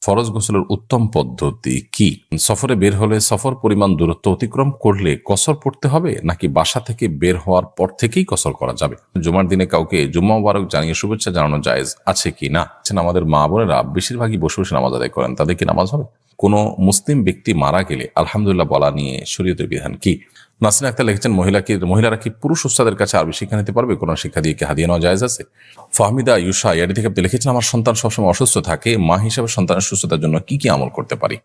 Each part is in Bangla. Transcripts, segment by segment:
ফরজ গোসলের উত্তম পদ্ধতি কি? সফরে বের হলে সফর পরিমাণ দূরত্ব অতিক্রম করলে কসর পড়তে হবে নাকি বাসা থেকে বের হওয়ার পর থেকেই কসর করা যাবে? জুমার দিনে কাউকে জুম্মা মুবারক জানিয়ে শুভেচ্ছা জানানো জায়েজ আছে কি না? আমাদের মা বোনেরা বেশিরভাগই বসে বসে নামাজ আদায় করেন, তাদের কি নামাজ হবে? কোনো মুসলিম ব্যক্তি মারা গেলে আলহামদুলিল্লাহ বলা নিয়ে শরীয়তের বিধান কি? নাসরিন আক্তার লিখেছেন, মহিলারা কি পুরুষ উস্তাদের কাছে আরবি শিক্ষা নিতে পারবে? কোনো শিক্ষা দিয়ে কি হাদিয়া নেওয়া জায়েজ আছে? ফাহমিদা ইউসা ইয়াডি থেকে আপনি লিখেছেন, আমার সন্তান সবসময় অসুস্থ থাকে, মা হিসেবে সন্তানের সুস্থতার জন্য কি কি আমল করতে পারি?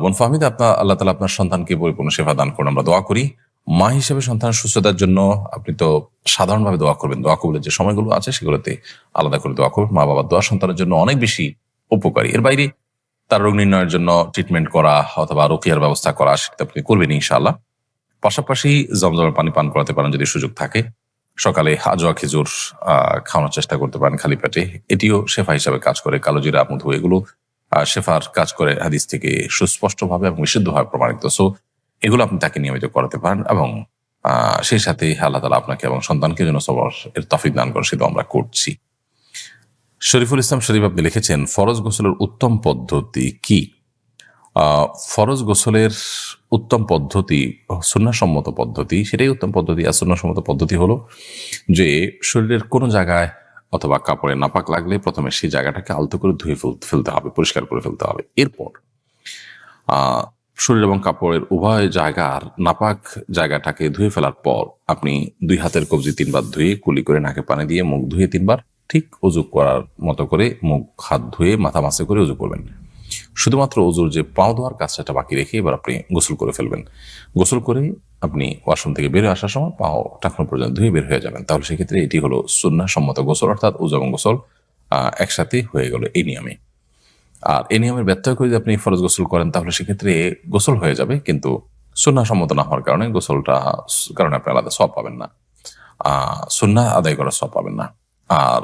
বোন ফাহমিদা, আল্লাহ তাআলা আপনার সন্তানকে পরিপূর্ণ সেবা দান করুন, আমরা দোয়া করি। মা হিসেবে সন্তানের সুস্থতার জন্য আপনি তো সাধারণভাবে দোয়া করবেন, দোয়া কবুলের যে সময়গুলো আছে সেগুলোতে আলাদা করে দোয়া করবেন। মা বাবার দোয়া সন্তানের জন্য অনেক বেশি উপকারী। এর বাইরে তার রোগ নির্ণয়ের জন্য ট্রিটমেন্ট করা অথবা রোকিয়ার ব্যবস্থা করা, সেটা আপনি করবেন ইনশাআল্লাহ। পাশাপাশি জমজমের পানি পান করাতে পারেন যদি সুযোগ থাকে। সকালে হাজোয়া খেজুর খাওয়ানোর চেষ্টা করতে পারেন খালি পেটে, এটিও শেফা হিসাবে কাজ করে। কালোজিরা, মধু, এগুলো শেফার কাজ করে হাদিস থেকে সুস্পষ্টভাবে এবং বিশুদ্ধভাবে প্রমাণিত। সো এগুলো আপনি তাকে নিয়মিত করাতে পারেন এবং সেই সাথে আল্লাহ তাআলা আপনাকে এবং সন্তানকে যেন সবর এর তৌফিক দান করেন, সেটা আমরা করছি। শরীফুল ইসলাম শরীফ আপনি লিখেছেন, ফরজ গোসলের উত্তম পদ্ধতি কি? ফরজ গোসলের উত্তম পদ্ধতি, সুন্নাহসম্মত পদ্ধতি, সেটাই উত্তম পদ্ধতি। আর সুন্নাহসম্মত পদ্ধতি হলো যে শরীরের কোনো জায়গায় অথবা কাপড়ে নাপাক লাগলে প্রথমে সেই জায়গাটাকে আলতো করে ধুয়ে ফেলতে হবে, পরিষ্কার করে ফেলতে হবে। এরপর শরীর এবং কাপড়ের উভয় জায়গার নাপাক জায়গাটাকে ধুয়ে ফেলার পর আপনি 2 হাতের কবজি 3 বার ধুয়ে কুলি করে নাকে পানি দিয়ে মুখ ধুয়ে 3 বার ঠিক উজু করার মতো করে মুখ হাত ধুয়ে মাথা মাসে করে উজু করবেন। শুধুমাত্র উজুর যে পাও ধোয়ার কাজটা বাকি রেখে এবার আপনি গোসল করে ফেলবেন। গোসল করে আপনি ওয়াশরুম থেকে বের হয়ে আসার সময় পাও টাকনো পর্যন্ত ধুয়ে বের হয়ে যাবেন। তাহলে সেক্ষেত্রে এটি হলো সুন্নাহসম্মত গোসল, অর্থাৎ উজু এবং গোসল একসাথে হয়ে গেল এই নিয়মে। আর এই নিয়মের ব্যত্যয় করে যদি আপনি ফরজ গোসল করেন তাহলে সেক্ষেত্রে গোসল হয়ে যাবে, কিন্তু সুন্নাহসম্মত না হওয়ার কারণে কারণে আপনি আলাদা সওয়াব পাবেন না, সুন্নাহ আদায় করার সওয়াব পাবেন না। আর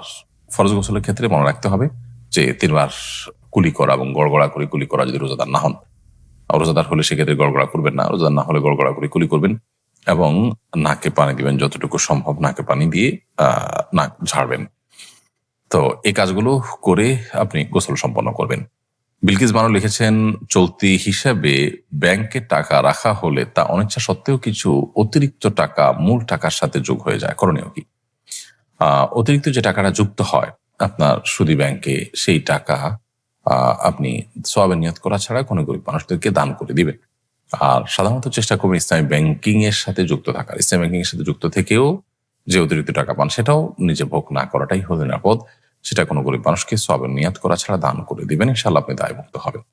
ফরজ গোসলের ক্ষেত্রে মনে রাখতে হবে যে 3 বার কুলি করা এবং গড়গড়া করে কুলি করা, যদি রোজাদার না হন। রোজাদার হলে সেক্ষেত্রে গড়গড়া করবেন না, রোজাদার না হলে গড়গড়া করে কুলি করবেন এবং নাকে পানি দিবেন, যতটুকু সম্ভব নাকে পানি দিয়ে নাক ঝাড়বেন। তো এই কাজগুলো করে আপনি গোসল সম্পন্ন করবেন। বিলকিস বানু লিখেছেন, চলতি হিসাবে ব্যাংকে টাকা রাখা হলে তা অনিচ্ছা সত্ত্বেও কিছু অতিরিক্ত টাকা মূল টাকার সাথে যোগ হয়ে যায়, করণীয় কি? অতিরিক্ত যে টাকাটা যুক্ত হয় আপনার সুদী ব্যাংকে, সেই টাকা আপনি সওয়াবের নিয়ত করা ছাড়া কোনো গরিব মানুষদেরকে দান করে দিবেন। আর সাধারণত চেষ্টা করবেন ইসলামী ব্যাংকিং এর সাথে যুক্ত থাকার। ইসলামী ব্যাংকিং এর সাথে যুক্ত থেকেও যে অতিরিক্ত টাকা পান সেটাও নিজে ভোগ না করাটাই হলো নিরাপদ। সেটা কোনো গরিব মানুষকে সওয়াবের নিয়ত করা ছাড়া দান করে দিবেন, ইনশাআল্লাহ আপনি দায়মুক্ত হবেন।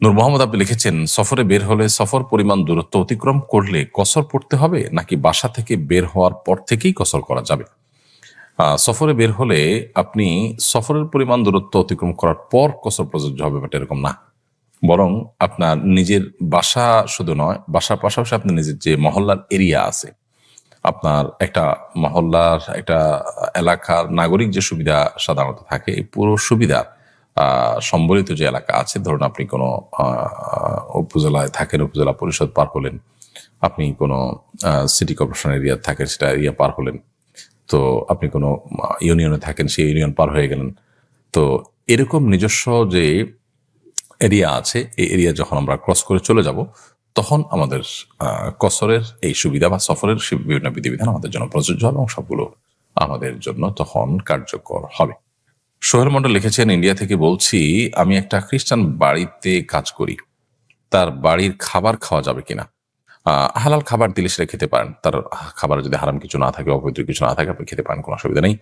নূর মোহাম্মদ আপনি লিখেছেন, সফরে বের হলে সফর পরিমাণ দূরত্ব অতিক্রম করলে কসর পড়তে হবে নাকি বাসা থেকে বের হওয়ার পর থেকেই কসর করা যাবে? সফরে বের হলে আপনি সফরের পরিমাণ দূরত্ব অতিক্রম করার পর কসর প্রযোজ্য হবে, বাট এরকম না। বরং আপনার নিজের বাসা শুধু নয়, বাসার পাশাপাশি আপনার নিজের যে মহল্লার এরিয়া আছে, আপনার একটা মহল্লার একটা এলাকার নাগরিক যে সুবিধা সাধারণত থাকে, এই পুরো সুবিধা সম্বলিত যে এলাকা আছে, ধরুন আপনি কোনো উপজেলায় থাকেন, উপজেলা পরিষদ পার হলেন, আপনি কোনো সিটি কর্পোরেশন এরিয়া থাকেন, সেটা এরিয়া পার হলেন, তো আপনি কোনো ইউনিয়নে থাকেন, সেই ইউনিয়ন পার হয়ে গেলেন। তো এরকম নিজস্ব যে এরিয়া আছে, এই এরিয়া যখন আমরা ক্রস করে চলে যাব তখন আমাদের কসরের এই সুবিধা বা সফরের বিভিন্ন বিধিবিধান আমাদের জন্য প্রযোজ্য হবে এবং সবগুলো আমাদের জন্য তখন কার্যকর হবে। সোহেল মন্ডল লিখেছেন, ইন্ডিয়া থেকে বলছি, আমি একটা খ্রিস্টান বাড়িতে কাজ করি, তার বাড়ির খাবার খাওয়া যাবে কিনা? হালাল খাবার দিলে সেটা খেতে পারেন, তার খাবার যদি হারাম কিছু না থাকে, অপবিত্র কিছু না থাকে, আপনি খেতে পারেন, কোনো অসুবিধা নেই।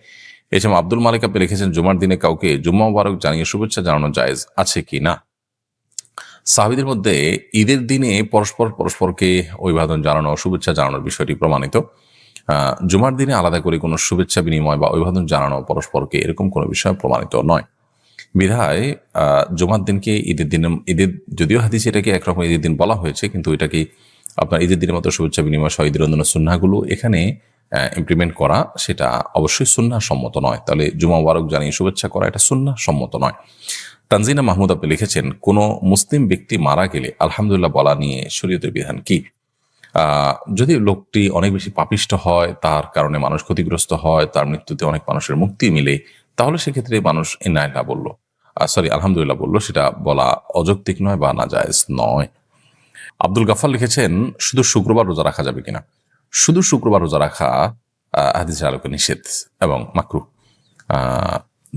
এছাড়া আব্দুল মালিক আপনি লিখেছেন, জুমার দিনে কাউকে জুম্মা মুবারক জানিয়ে শুভেচ্ছা জানানো জায়েজ আছে কি না? সাহাবীদের মধ্যে ঈদের দিনে পরস্পরকে অভিবাদন জানানো, শুভেচ্ছা জানানোর বিষয়টি প্রমাণিত। জুমার দিনে আলাদা করে কোনো শুভেচ্ছা বিনিময় বা অভিবাদন জানানো পরস্পরকে, এরকম কোনো বিষয় প্রমাণিত নয়। বিধায় জুমার দিনকে ঈদের যদিও হাদিসে এটাকে একরকম ঈদের দিন বলা হয়েছে, কিন্তু এটাকে আপনার ঈদের দিনের মতো শুভেচ্ছা বিনিময় সহ ঈদের অন্যান্য সুন্নাহগুলো এখানে ইমপ্লিমেন্ট করা, সেটা অবশ্যই সুন্নাহ সম্মত নয়। তাহলে জুমা মুবারক জানিয়ে শুভেচ্ছা করা এটা সুন্নাহ সম্মত নয়। তানজিনা মাহমুদ আপনি লিখেছেন, কোনো মুসলিম ব্যক্তি মারা গেলে আলহামদুলিল্লাহ বলা নিয়ে শরীয়তের বিধান কি? যদি লোকটি অনেক বেশি পাপিষ্ট হয়, তার কারণে মানুষ ক্ষতিগ্রস্ত হয়, তার মৃত্যুতে অনেক মানুষের মুক্তি মিলে, তাহলে সেক্ষেত্রে মানুষ ইন্না লিল্লাহ বলল। সরি আলহামদুলিল্লাহ বললো, সেটা বলা অযৌক্তিক নয় বা নাজায়েজ নয়। আব্দুল গাফফার লিখেছেন, শুধু শুক্রবার রোজা রাখা যাবে কিনা? শুধু শুক্রবার রোজা রাখা হাদিসের আলোকে নিষেধ এবং মাকরুহ।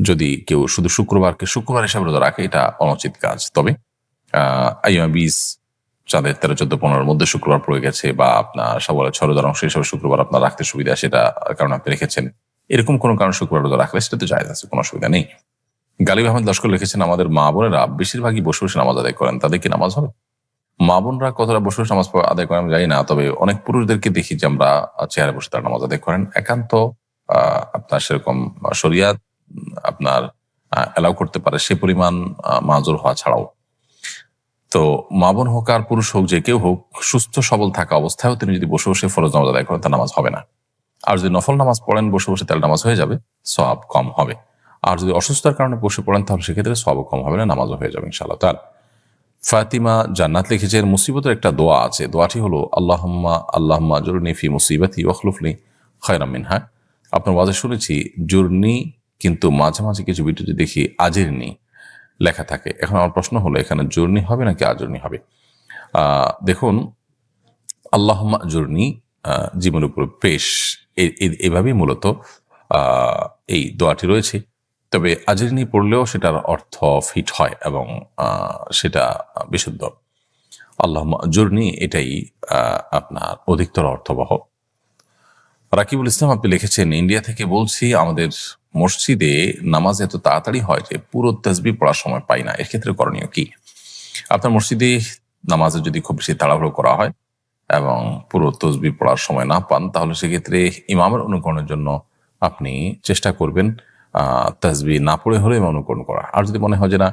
যদি কেউ শুধু শুক্রবারকে শুক্রবার হিসাবে রোজা রাখে, এটা অনুচিত কাজ। তবে আইয়ামে 20 চাঁদের 13, 14, 15 মধ্যে শুক্রবার পড়ে গেছে, বা আপনার শাওয়ালের 6 রোজার অংশ হিসাবে শুক্রবার আপনার রাখতে সুবিধা, সেটা কারণ আপনি রেখেছেন, এরকম কোনো কারণ শুক্রবার রোজা রাখলে সেটা তো জায়েজ আছে, কোনো অসুবিধা নেই। গালিব আহমেদ লস্কর লিখেছেন, আমাদের মা বোনেরা বেশিরভাগই বসে বসে নামাজ আদায় করেন, তাদের কি নামাজ হবে? মা বোনরা কতটা বসে বসে নামাজ আদায় করেন আমি জানি না, তবে অনেক পুরুষদেরকে দেখি যে আমরা চেয়ারে বসে তারা নামাজ আদায় করেন। একান্ত আপনার সেরকম শরিয়াত আপনার এলাও করতে পারে সে পরিমাণ মাজুর হওয়া ছাড়াও, তো মা বোন হোক আর পুরুষ হোক, যে কেউ হোক, সুস্থ সবল থাকা অবস্থায়ও তিনি যদি বসে বসে ফরজ নামাজ আদায় করেন, তার নামাজ হবে না। আর যদি নফল নামাজ পড়েন বসে বসে, তাহলে নামাজ হয়ে যাবে, সওয়াব কম হবে। আর যদি অসুস্থতার কারণে বসে পড়েন, তাহলে সেক্ষেত্রে সওয়াব কম হবে না, নামাজও হয়ে যাবে ইনশাআল্লাহ তাআলা। ফাতিমা জান্নাত লিখেছেন, মুসিবতের একটা দোয়া আছে, দোয়াটি হলো আল্লাহুম্মা জুরনি ফি মুসিবাতি ওয়াখলুফনি খায়রাম মিনহা। আপনার ওয়াজে শুনেছি জুরনি, কিন্তু মাঝে মাঝে কিছু ভিডিওতে দেখি আজিরনি লেখা থাকে। এখন আমার প্রশ্ন হলো, এখানে জুরনি হবে নাকি আজরনি হবে? দেখুন, আল্লাহুম্মা জুরনি জীবনের উপর পেশ, এভাবেই মূলত এই দোয়াটি রয়েছে। তবে আজরিনী পড়লেও সেটার অর্থ ফিট হয় এবং সেটা বিশুদ্ধ। আল্লাহুম্মা আজুরনি, এটাই আপনার অধিকতর অর্থবহ। রাকিবুল ইসলাম আপনি লিখেছেন, ইন্ডিয়া থেকে বলছি, আমাদের মসজিদে নামাজ এত তাড়াতাড়ি হয় যে পুরো তাসবিহ পড়ার সময় পাই না, এর ক্ষেত্রে করণীয় কি? আপনার মসজিদে নামাজে যদি খুব বেশি তাড়াহুড়ো করা হয় এবং পুরো তাসবিহ পড়ার সময় না পান, তাহলে সেক্ষেত্রে ইমামের অনুকরণের জন্য আপনি চেষ্টা করবেন তাসবিহ না পড়ে হলে ইমাম অনুকরণ করা। আর যদি মনে হয় যে না,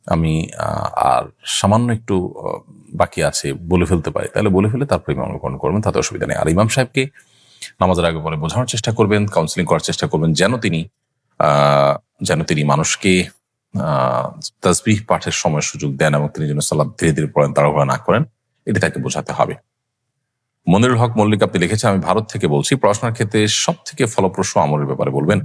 আমি আর সামান্য একটু বাকি আছে, বলে ফেলতে পারি, তাহলে বলে ফেলে তারপর ইমাম অনুকরণ করবেন, তাতে অসুবিধা নেই। আর ইমাম সাহেবকে নামাজের আগে পরে বোঝানোর চেষ্টা করবেন, কাউন্সিলিং করার চেষ্টা করবেন, যেন তিনি মানুষকে তাসবিহ পাঠের সময় সুযোগ দেন এবং তিনি যেন সালাত ধীরে ধীরে পড়েন, তাড়াহুড়া না করেন, এটি তাকে বোঝাতে হবে। মনিরুল হক মল্লিক আপনি লিখেছেন, আমি ভারত থেকে বলছি, পড়াশোনার ক্ষেত্রে সব থেকে ফলপ্রসূ আমলের ব্যাপারে বলবেন।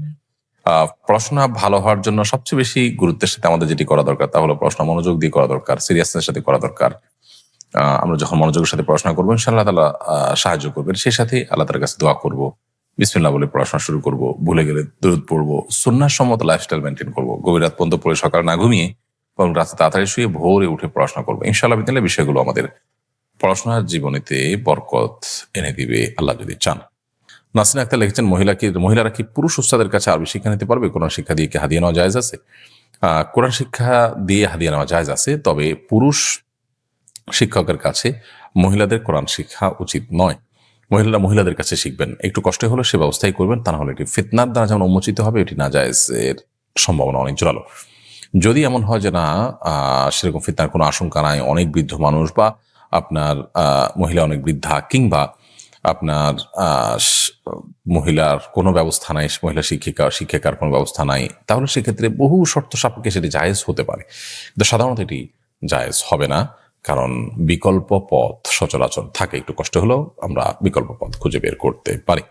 পড়াশোনা ভালো হওয়ার জন্য সবচেয়ে বেশি গুরুত্বের সাথে আমাদের যেটি করা দরকার, তা হলো পড়াশোনা মনোযোগ দিয়ে করা দরকার, সিরিয়াসনেস সাথে করা দরকার। আমরা যখন মনোযোগের সাথে পড়াশোনা করবো, ইনশাআল্লাহ তাআলা সাহায্য করবেন। সেই সাথে আল্লাহ তাআলার কাছে দোয়া করব, বিসমিল্লাহ বলে পড়াশোনা শুরু করব, ভুলে গেলে দরুদ পড়বো, সুন্নাহ সম্মত লাইফস্টাইল মেনটেন করবো, গভীর রাত পর্যন্ত পড়ে সকাল না ঘুমিয়ে এবং রাতে তাড়াতাড়ি শুয়ে ভোরে উঠে পড়াশোনা করবো। ইনশাআল্লাহ বিদিনিল্লাহ বিষয়গুলো আমাদের পড়াশোনার জীবনীতে বরকত এনে দিবে, আল্লাহ যদি চান। নাসরিন আক্তার লিখেছেন, মহিলারা কি পুরুষ উস্তাদের কাছে আরবি শিক্ষা নিতে পারবে? কোরআন শিক্ষা দিয়ে কি হাদিয়া নেওয়া জায়েজ আছে? কোরআন শিক্ষা দিয়ে হাদিয়া নেওয়া জায়েজ আছে, তবে পুরুষ শিক্ষকের কাছে মহিলাদের কোরআন শিক্ষা উচিত নয়। মহিলাদের কাছে শিখবেন, একটু কষ্ট হলে সে ব্যবস্থাই করবেন, তা না হলে এটি ফিতনার দ্বারা যেমন উন্মোচিত হবে, এটি নাজায়েজের সম্ভাবনা অনেক জোরালো। যদি এমন হয় যে না, সেরকম ফিতনার কোনো আশঙ্কা নাই, অনেক বৃদ্ধ মানুষ বা আপনার মহিলা অনেক বৃদ্ধা, কিংবা আপনার মহিলার কোনো ব্যবস্থা নাই, মহিলা শিক্ষিকার কোনো ব্যবস্থা নাই, তাহলে সেক্ষেত্রে বহু শর্ত সাপেক্ষে সেটি জায়েজ হতে পারে, কিন্তু সাধারণত এটি জায়েজ হবে না, কারণ বিকল্প পথ সচরাচর থাকে। একটু কষ্ট হলেও আমরা বিকল্প পথ খুঁজে বের করতে পারি।